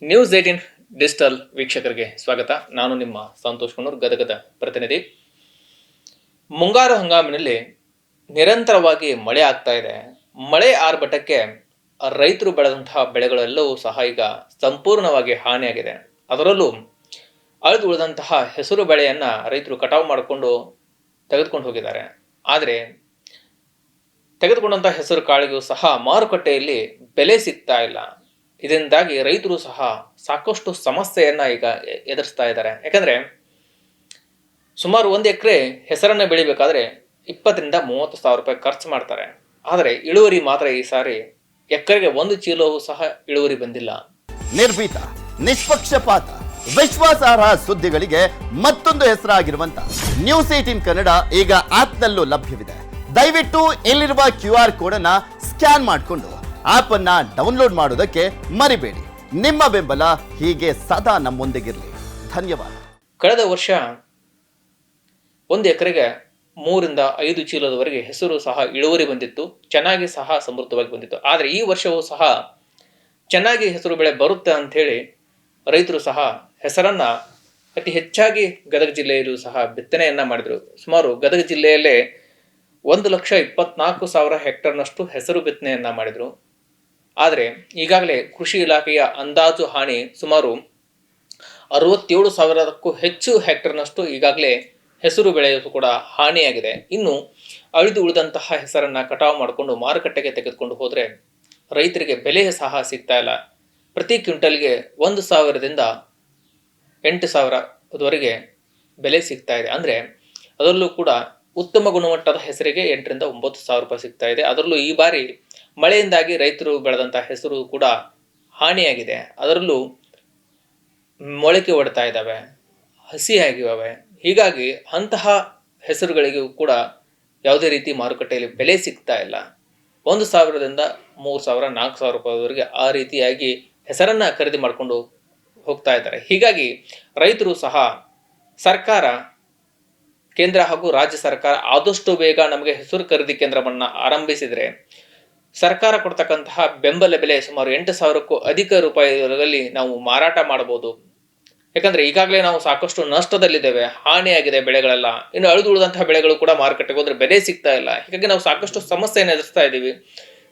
News 18 digital ವೀಕ್ಷಕರಿಗೆ ಸ್ವಾಗತ. ನಾನು ನಿಮ್ಮ ಸಂತೋಷ್ ಕುನ್ನೂರ್, ಗದಗದ ಪ್ರತಿನಿಧಿ. ಮುಂಗಾರು ಹಂಗಾಮಿನಲ್ಲಿ ನಿರಂತರವಾಗಿ ಮಳೆ ಆಗ್ತಾ ಇದೆ. ಮಳೆ ಆರ್ಭಟಕ್ಕೆ ರೈತರು ಬೆಳೆದಂತಹ ಬೆಳೆಗಳೆಲ್ಲವೂ ಸಹ ಈಗ ಸಂಪೂರ್ಣವಾಗಿ ಹಾನಿಯಾಗಿದೆ. ಅದರಲ್ಲೂ ಅಳಿದು ಉಳಿದಂತಹ ಹೆಸರು ಬೆಳೆಯನ್ನ ರೈತರು ಕಟಾವು ಮಾಡಿಕೊಂಡು ತೆಗೆದುಕೊಂಡು ಹೋಗಿದ್ದಾರೆ. ಆದರೆ ತೆಗೆದುಕೊಂಡಂತಹ ಹೆಸರು ಕಾಳಿಗೂ ಸಹ ಮಾರುಕಟ್ಟೆಯಲ್ಲಿ ಬೆಲೆ ಸಿಗ್ತಾ ಇಲ್ಲ. ಇದರಿಂದಾಗಿ ರೈತರು ಸಹ ಸಾಕಷ್ಟು ಸಮಸ್ಯೆಯನ್ನ ಈಗ ಎದುರಿಸ್ತಾ ಇದ್ದಾರೆ. ಯಾಕಂದ್ರೆ ಸುಮಾರು 1 ಎಕರೆ ಹೆಸರನ್ನ ಬೆಳಿಬೇಕಾದ್ರೆ 20,000-30,000 ರೂಪಾಯಿ ಖರ್ಚು ಮಾಡ್ತಾರೆ. ಆದರೆ ಇಳುವರಿ ಮಾತ್ರ ಈ ಸಾರಿ ಎಕರೆಗೆ 1 ಚೀಲವೂ ಸಹ ಇಳುವರಿ ಬಂದಿಲ್ಲ. ನಿರ್ಭೀತ, ನಿಷ್ಪಕ್ಷಪಾತ, ವಿಶ್ವಾಸಾರ್ಹ ಸುದ್ದಿಗಳಿಗೆ ಮತ್ತೊಂದು ಹೆಸರಾಗಿರುವಂತ ನ್ಯೂಸ್ 18 ಕನ್ನಡ ಈಗ ಆಪ್ನಲ್ಲೂ ಲಭ್ಯವಿದೆ. ದಯವಿಟ್ಟು ಇಲ್ಲಿರುವ QR ಕೋಡ್ ಅನ್ನ ಸ್ಕ್ಯಾನ್ ಮಾಡಿಕೊಂಡು ಆಪ್ ಅನ್ನ ಡೌನ್ಲೋಡ್ ಮಾಡೋದಕ್ಕೆ ಮರಿಬೇಡಿ. ನಿಮ್ಮ ಬೆಂಬಲ ಹೀಗೆ ಸದಾ ನಮ್ಮೊಂದಿಗಿರಲಿ. ಧನ್ಯವಾದ. ಕಳೆದ ವರ್ಷ 1 ಎಕರೆಗೆ 3-5 ಚೀಲದವರೆಗೆ ಹೆಸರು ಸಹ ಇಳುವರಿ ಬಂದಿತ್ತು, ಚೆನ್ನಾಗಿ ಸಹ ಸಮೃದ್ಧವಾಗಿ ಬಂದಿತ್ತು. ಆದರೆ ಈ ವರ್ಷವೂ ಸಹ ಚೆನ್ನಾಗಿ ಹೆಸರು ಬೆಳೆ ಬರುತ್ತೆ ಅಂಥೇಳಿ ರೈತರು ಸಹ ಹೆಸರನ್ನ ಅತಿ ಹೆಚ್ಚಾಗಿ ಗದಗ ಜಿಲ್ಲೆಯಲ್ಲೂ ಸಹ ಬಿತ್ತನೆಯನ್ನ ಮಾಡಿದರು. ಸುಮಾರು ಗದಗ ಜಿಲ್ಲೆಯಲ್ಲೇ 1,24,000 ಹೆಕ್ಟರ್ನಷ್ಟು ಹೆಸರು ಬಿತ್ತನೆಯನ್ನ ಮಾಡಿದರು. ಆದರೆ ಈಗಾಗಲೇ ಕೃಷಿ ಇಲಾಖೆಯ ಅಂದಾಜು ಹಾನಿ ಸುಮಾರು 67,000ಕ್ಕೂ ಹೆಚ್ಚು ಹೆಕ್ಟರ್ನಷ್ಟು ಈಗಾಗಲೇ ಹೆಸರು ಬೆಳೆಯಲು ಕೂಡ ಹಾನಿಯಾಗಿದೆ. ಇನ್ನು ಅಳಿದು ಉಳಿದಂತಹ ಹೆಸರನ್ನ ಕಟಾವು ಮಾಡಿಕೊಂಡು ಮಾರುಕಟ್ಟೆಗೆ ತೆಗೆದುಕೊಂಡು ಹೋದರೆ ರೈತರಿಗೆ ಬೆಲೆ ಸಹ ಸಿಗ್ತಾ ಇಲ್ಲ. ಪ್ರತಿ ಕ್ವಿಂಟಲ್ಗೆ 1,000ದಿಂದ 8,000ವರೆಗೆ ಬೆಲೆ ಸಿಗ್ತಾ ಇದೆ. ಅಂದರೆ ಅದರಲ್ಲೂ ಕೂಡ ಉತ್ತಮ ಗುಣಮಟ್ಟದ ಹೆಸರಿಗೆ 8,000-9,000 ರೂಪಾಯಿ ಸಿಗ್ತಾ ಇದೆ. ಅದರಲ್ಲೂ ಈ ಬಾರಿ ಮಳೆಯಿಂದಾಗಿ ರೈತರು ಬೆಳೆದಂತಹ ಹೆಸರು ಕೂಡ ಹಾನಿಯಾಗಿದೆ. ಅದರಲ್ಲೂ ಮೊಳಕೆ ಒಡ್ತಾ ಇದ್ದಾವೆ, ಹಸಿಯಾಗಿವೆ. ಹೀಗಾಗಿ ಅಂತಹ ಹೆಸರುಗಳಿಗೂ ಕೂಡ ಯಾವುದೇ ರೀತಿ ಮಾರುಕಟ್ಟೆಯಲ್ಲಿ ಬೆಲೆ ಸಿಗ್ತಾ ಇಲ್ಲ. 1,000ದಿಂದ 3,000, 4,000 ರೂಪಾಯಿವರೆಗೆ ಆ ರೀತಿಯಾಗಿ ಹೆಸರನ್ನ ಖರೀದಿ ಮಾಡಿಕೊಂಡು ಹೋಗ್ತಾ ಇದ್ದಾರೆ. ಹೀಗಾಗಿ ರೈತರು ಸಹ ಸರ್ಕಾರ, ಕೇಂದ್ರ ಹಾಗೂ ರಾಜ್ಯ ಸರ್ಕಾರ ಆದಷ್ಟು ಬೇಗ ನಮಗೆ ಹೆಸರು ಖರೀದಿ ಕೇಂದ್ರವನ್ನ ಆರಂಭಿಸಿದರೆ ಸರ್ಕಾರ ಕೊಡ್ತಕ್ಕಂತಹ ಬೆಂಬಲ ಬೆಲೆ ಸುಮಾರು 8,000ಕ್ಕೂ ಅಧಿಕ ರೂಪಾಯಿಗಳಲ್ಲಿ ನಾವು ಮಾರಾಟ ಮಾಡಬಹುದು. ಯಾಕಂದ್ರೆ ಈಗಾಗಲೇ ನಾವು ಸಾಕಷ್ಟು ನಷ್ಟದಲ್ಲಿದ್ದೇವೆ, ಹಾನಿಯಾಗಿದೆ ಬೆಳೆಗಳೆಲ್ಲ. ಇನ್ನು ಅಳಿದು ಉಳಿದಂತಹ ಬೆಳೆಗಳು ಕೂಡ ಮಾರುಕಟ್ಟೆಗೆ ಹೋದ್ರೆ ಬೆಲೆ ಸಿಗ್ತಾ ಇಲ್ಲ. ಹೀಗಾಗಿ ನಾವು ಸಾಕಷ್ಟು ಸಮಸ್ಯೆಯನ್ನು ಎದುರಿಸ್ತಾ ಇದ್ದೀವಿ.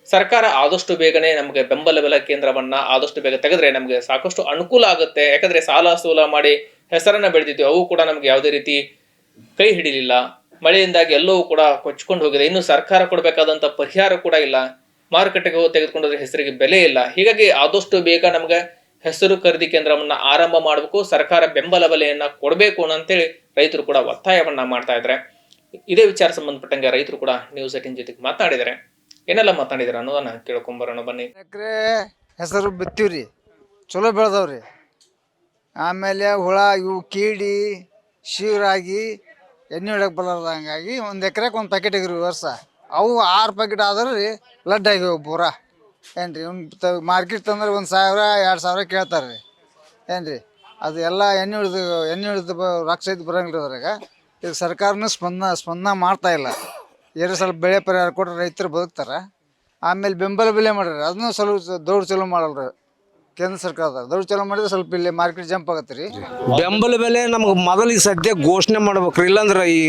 ಸರ್ಕಾರ ಆದಷ್ಟು ಬೇಗನೆ ನಮಗೆ ಬೆಂಬಲ ಬೆಲೆ ಕೇಂದ್ರವನ್ನ ಆದಷ್ಟು ಬೇಗ ತೆಗೆದ್ರೆ ನಮಗೆ ಸಾಕಷ್ಟು ಅನುಕೂಲ ಆಗುತ್ತೆ. ಯಾಕಂದ್ರೆ ಸಾಲ ಸೂಲ ಮಾಡಿ ಹೆಸರನ್ನ ಬೆಳೆದಿದ್ವಿ, ಅವು ಕೂಡ ನಮ್ಗೆ ಯಾವುದೇ ರೀತಿ ಕೈ ಹಿಡಿಲಿಲ್ಲ. ಮಳೆಯಿಂದಾಗಿ ಎಲ್ಲವೂ ಕೂಡ ಕೊಚ್ಕೊಂಡು ಹೋಗಿದೆ. ಇನ್ನು ಸರ್ಕಾರ ಕೊಡಬೇಕಾದಂತ ಪರಿಹಾರ ಕೂಡ ಇಲ್ಲ. ಮಾರುಕಟ್ಟೆಗೆ ಹೋಗಿ ತೆಗೆದುಕೊಂಡ್ರೆ ಹೆಸರಿಗೆ ಬೆಲೆ ಇಲ್ಲ. ಹೀಗಾಗಿ ಆದಷ್ಟು ಬೇಗ ನಮ್ಗೆ ಹೆಸರು ಖರೀದಿ ಕೇಂದ್ರವನ್ನ ಆರಂಭ ಮಾಡಬೇಕು, ಸರ್ಕಾರ ಬೆಂಬಲ ಬೆಲೆಯನ್ನ ಕೊಡಬೇಕು ಅಂತೇಳಿ ರೈತರು ಕೂಡ ಒತ್ತಾಯವನ್ನ ಮಾಡ್ತಾ ಇದ್ದಾರೆ. ಇದೇ ವಿಚಾರ ಸಂಬಂಧಪಟ್ಟಂಗೆ ರೈತರು ಕೂಡ ನ್ಯೂಸ್ 18 ಜೊತೆಗೆ ಮಾತನಾಡಿದ್ದಾರೆ. ಏನೆಲ್ಲ ಮಾತನಾಡಿದಾರೆ ಅನ್ನೋದನ್ನ ಕೇಳ್ಕೊಂಬರೋಣ ಬನ್ನಿ. ಎಕರೆ ಹೆಸರು ಬಿತ್ತೀವ್ರಿ, ಚಲೋ ಬೆಳೆದವ್ರಿ. ಆಮೇಲೆ ಹುಳ ಇವು ಕೀಡಿ ಶಿವರಾಗಿ ಎಣ್ಣೆ ಹೊಡಕ್ಕೆ ಬರಲ್ಲ. ಹಂಗಾಗಿ 1 ಎಕರೆಗೆ 1 ಪ್ಯಾಕೆಟ್ ಆಗಿರಿ ವರ್ಷ. ಅವು 6 ಪ್ಯಾಕೆಟ್ ಆದ್ರೆ ರೀ ಲಡ್ ಆಗ್ಯಾವ ಪೂರ. ಏನು ರೀ ಮಾರ್ಕೆಟ್ ತಂದ್ರೆ 1,000-2,000 ಕೇಳ್ತಾರೆ ರೀ. ಏನು ರೀ ಅದು ಎಲ್ಲ ಎಣ್ಣೆ ಹಿಡಿದು ರೊಕ್ಕ ಸಹಿತ ಬರೋಂಗಿಲ್ಲ ಅದ್ರಾಗ. ಈಗ ಸರ್ಕಾರನೂ ಸ್ಪಂದನ ಮಾಡ್ತಾ ಇಲ್ಲ. ಸ್ವಲ್ಪ ಬೆಳೆ ಪರಿಹಾರ ಕೊಟ್ಟರೆ ರೈತರು ಬದುಕ್ತಾರೆ. ಆಮೇಲೆ ಬೆಂಬಲ ಬೆಲೆ ಮಾಡ್ರಿ, ಅದನ್ನೂ ಸ್ವಲ್ಪ ದೌಡ್ ಚಲೋ ಮಾಡಲ್ರಿ ಕೇಂದ್ರ ಸರ್ಕಾರದ. ದೌಡ್ ಚಲೋ ಮಾಡಿದ್ರೆ ಸ್ವಲ್ಪ ಇಲ್ಲಿ ಮಾರ್ಕೆಟ್ ಜಂಪ್ ಆಗತ್ತೆ ರೀ. ಬೆಂಬಲ ಬೆಲೆ ನಮ್ಗೆ ಮೊದಲಿಗೆ ಸದ್ಯ ಘೋಷಣೆ ಮಾಡ್ಬೇಕ್ರಿ. ಇಲ್ಲಾಂದ್ರೆ ಈ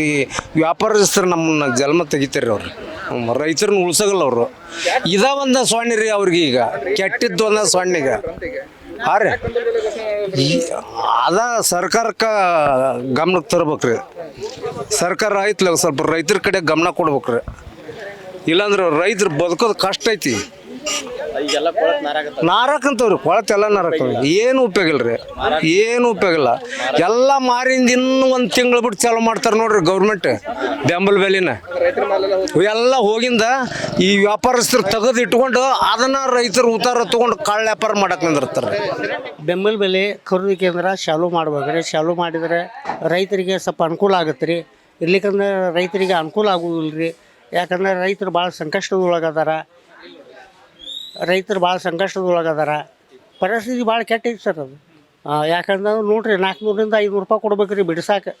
ವ್ಯಾಪಾರಸ್ಥರು ನಮ್ಮನ್ನ ಜನ್ಮ ತೆಗಿತಾರೆ. ಅವ್ರು ರೈತರನ್ನ ಉಳ್ಸಗಲ್ಲ ಅವರು. ಇದ ಒಂದು ಸೊನ್ನೆ ರೀ ಅವ್ರಿಗೆ. ಈಗ ಕೆಟ್ಟಿದ್ದು ಒಂದು ಸೊನ್ನೆಗೆ ಹಾಂ ರೀ. ಅದ ಸರ್ಕಾರಕ್ಕೆ ಗಮನಕ್ಕೆ ತರ್ಬೇಕ್ರಿ. ಸರ್ಕಾರ ಆಯ್ತಲ್ಲ ಸ್ವಲ್ಪ ರೈತರ ಕಡೆ ಗಮನ ಕೊಡ್ಬೇಕ್ರಿ. ಇಲ್ಲಾಂದ್ರೆ ರೈತರು ಬದುಕೋದು ಕಷ್ಟ ಐತಿ. ನಾರಕಂತವ್ರಿ ಕೊಳತೆಲ್ಲ ನಾರಕವ್ರಿ. ಏನು ಉಪಯೋಗ ಇಲ್ರಿ, ಏನು ಉಪಯೋಗ ಇಲ್ಲ. ಎಲ್ಲ ಮಾರಿಂದ ಇನ್ನೂ 1 ತಿಂಗಳು ಬಿಟ್ಟು ಚಾಲು ಮಾಡ್ತಾರೆ ನೋಡ್ರಿ ಗೌರ್ಮೆಂಟ್ ಬೆಂಬಲ ಬೆಲೆನ. ಎಲ್ಲ ಹೋಗಿಂದ ಈ ವ್ಯಾಪಾರಸ್ಥರು ತೆಗೆದು ಇಟ್ಕೊಂಡು ಅದನ್ನ ರೈತರು ಉತ್ತಾರ ತಗೊಂಡು ಕಳ್ಳ ವ್ಯಾಪಾರ ಮಾಡಕ್ ನಿಂದಿರ್ತಾರೆ. ಬೆಂಬಲ ಬೆಲೆ ಖರೀದಿ ಕೇಂದ್ರ ಚಾಲೂ ಮಾಡ್ಬೇಕ್ರಿ. ಚಾಲೂ ಮಾಡಿದರೆ ರೈತರಿಗೆ ಸ್ವಲ್ಪ ಅನುಕೂಲ ಆಗುತ್ತೆ ರೀ. ಇರ್ಲಿಕ್ಕಂದ್ರೆ ರೈತರಿಗೆ ಅನುಕೂಲ ಆಗೋದಿಲ್ಲ ರೀ. ಯಾಕಂದ್ರೆ ರೈತರು ಭಾಳ ಸಂಕಷ್ಟದೊಳಗದಾರ. ಪರಿಸ್ಥಿತಿ ಭಾಳ ಕೆಟ್ಟೈತಿ ಸರ್ ಅದು. ಯಾಕಂದ್ರೆ ನೋಡ್ರಿ 400-500 ರೂಪಾಯಿ ಕೊಡ್ಬೇಕು ರೀ ಬಿಡಿಸಾಕೆ.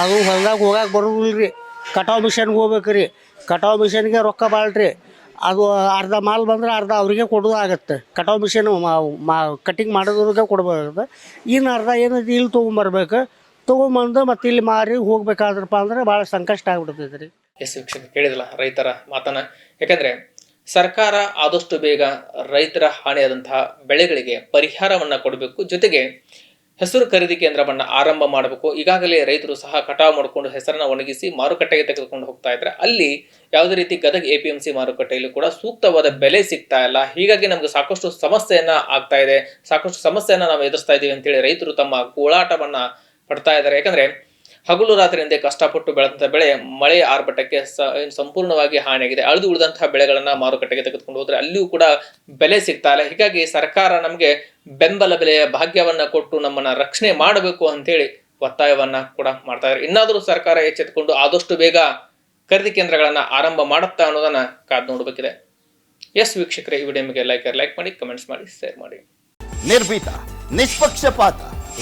ಅದು ಹೊಲ್ದಾಗ ಹೋಗಕ್ಕೆ ಬರೋದಿಲ್ಲ ರೀ. ಕಟಾವು ಮಿಷನ್ಗೆ ಹೋಗ್ಬೇಕು ರೀ. ಕಟಾವು ಮಿಷನ್ಗೆ ರೊಕ್ಕ ಭಾಳ ರೀ. ಅದು ಅರ್ಧ ಮಾಲ್ ಬಂದರೆ ಅರ್ಧ ಅವರಿಗೆ ಕೊಡೋದಾಗತ್ತೆ. ಕಟಾವು ಮಿಷನ್ ಕಟಿಂಗ್ ಮಾಡೋದ್ರಿಗೆ ಕೊಡ್ಬೇಕಾಗತ್ತೆ. ಇನ್ನು ಅರ್ಧ ಏನೈತಿ ಇಲ್ಲಿ ತೊಗೊಂಬರ್ಬೇಕು. ತೊಗೊಂಬಂದು ಮತ್ತೆ ಇಲ್ಲಿ ಮಾರಿ ಹೋಗ್ಬೇಕಾದ್ರಪ್ಪ ಅಂದ್ರೆ ಭಾಳ ಸಂಕಷ್ಟ ಆಗ್ಬಿಡ್ತೈತೆ ರೀ. ಎಸ್ ವೀಕ್ಷಕ, ಕೇಳಿದಲ್ಲ ರೈತರ ಮಾತನ್ನ. ಯಾಕಂದ್ರೆ ಸರ್ಕಾರ ಆದಷ್ಟು ಬೇಗ ರೈತರ ಹಾನಿಯಾದಂತಹ ಬೆಳೆಗಳಿಗೆ ಪರಿಹಾರವನ್ನ ಕೊಡಬೇಕು. ಜೊತೆಗೆ ಹೆಸರು ಖರೀದಿ ಕೇಂದ್ರವನ್ನ ಆರಂಭ ಮಾಡಬೇಕು. ಈಗಾಗಲೇ ರೈತರು ಸಹ ಕಟಾವು ಮಾಡಿಕೊಂಡು ಹೆಸರನ್ನ ಒಣಗಿಸಿ ಮಾರುಕಟ್ಟೆಗೆ ತೆಗೆದುಕೊಂಡು ಹೋಗ್ತಾ ಇದ್ರೆ ಅಲ್ಲಿ ಯಾವುದೇ ರೀತಿ ಗದಗ APMC ಮಾರುಕಟ್ಟೆಯಲ್ಲಿ ಕೂಡ ಸೂಕ್ತವಾದ ಬೆಲೆ ಸಿಗ್ತಾ ಇಲ್ಲ. ಹೀಗಾಗಿ ನಮ್ಗೆ ಸಾಕಷ್ಟು ಸಮಸ್ಯೆಯನ್ನ ಆಗ್ತಾ ಇದೆ, ಸಾಕಷ್ಟು ಸಮಸ್ಯೆಯನ್ನ ನಾವು ಎದುರಿಸ್ತಾ ಇದೀವಿ ಅಂತೇಳಿ ರೈತರು ತಮ್ಮ ಗೋಳಾಟವನ್ನ ಪಡ್ತಾ ಇದ್ದಾರೆ. ಯಾಕಂದ್ರೆ ಹಗಲು ರಾತ್ರಿಯಿಂದ ಕಷ್ಟಪಟ್ಟು ಬೆಳೆದಂತಹ ಬೆಳೆ ಮಳೆ ಆರ್ಭಟಕ್ಕೆ ಸಂಪೂರ್ಣವಾಗಿ ಹಾನಿಯಾಗಿದೆ. ಅಳಿದು ಉಳಿದಂತಹ ಬೆಳೆಗಳನ್ನ ಮಾರುಕಟ್ಟೆಗೆ ತೆಗೆದುಕೊಂಡು ಹೋದ್ರೆ ಅಲ್ಲಿಯೂ ಕೂಡ ಬೆಲೆ ಸಿಗ್ತಾ ಇಲ್ಲ. ಹೀಗಾಗಿ ಸರ್ಕಾರ ನಮಗೆ ಬೆಂಬಲ ಬೆಲೆಯ ಭಾಗ್ಯವನ್ನ ಕೊಟ್ಟು ನಮ್ಮನ್ನ ರಕ್ಷಣೆ ಮಾಡಬೇಕು ಅಂತೇಳಿ ಒತ್ತಾಯವನ್ನ ಕೂಡ ಮಾಡ್ತಾ ಇದ್ದಾರೆ. ಇನ್ನಾದರೂ ಸರ್ಕಾರ ಎಚ್ಚೆತ್ತುಕೊಂಡು ಆದಷ್ಟು ಬೇಗ ಖರೀದಿ ಕೇಂದ್ರಗಳನ್ನ ಆರಂಭ ಮಾಡುತ್ತಾ ಅನ್ನೋದನ್ನ ಕಾದು ನೋಡಬೇಕಿದೆ. ಎಸ್ ವೀಕ್ಷಕರೇ, ಈ ವಿಡಿಯೋ ನಿಮಗೆ ಲೈಕ್ ಮಾಡಿ, ಕಮೆಂಟ್ಸ್ ಮಾಡಿ, ಶೇರ್ ಮಾಡಿ. ನಿರ್ಭೀತ, ನಿಷ್ಪಕ್ಷಪಾತ,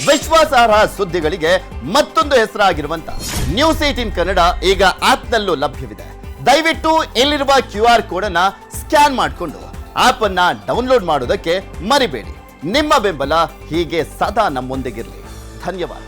ವಿಶ್ವಾಸಾರ್ಹ ಸುದ್ದಿಗಳಿಗೆ ಮತ್ತೊಂದು ಹೆಸರಾಗಿರುವಂತ ನ್ಯೂಸ್18 ಕನ್ನಡ ಈಗ ಆಪ್ನಲ್ಲೂ ಲಭ್ಯವಿದೆ. ದಯವಿಟ್ಟು ಇಲ್ಲಿರುವ QR ಕೋಡ್ ಅನ್ನ ಸ್ಕ್ಯಾನ್ ಮಾಡಿಕೊಂಡು ಆಪ್ ಅನ್ನ ಡೌನ್ಲೋಡ್ ಮಾಡೋದಕ್ಕೆ ಮರಿಬೇಡಿ. ನಿಮ್ಮ ಬೆಂಬಲ ಹೀಗೆ ಸದಾ ನಮ್ಮೊಂದಿಗಿರಲಿ. ಧನ್ಯವಾದ.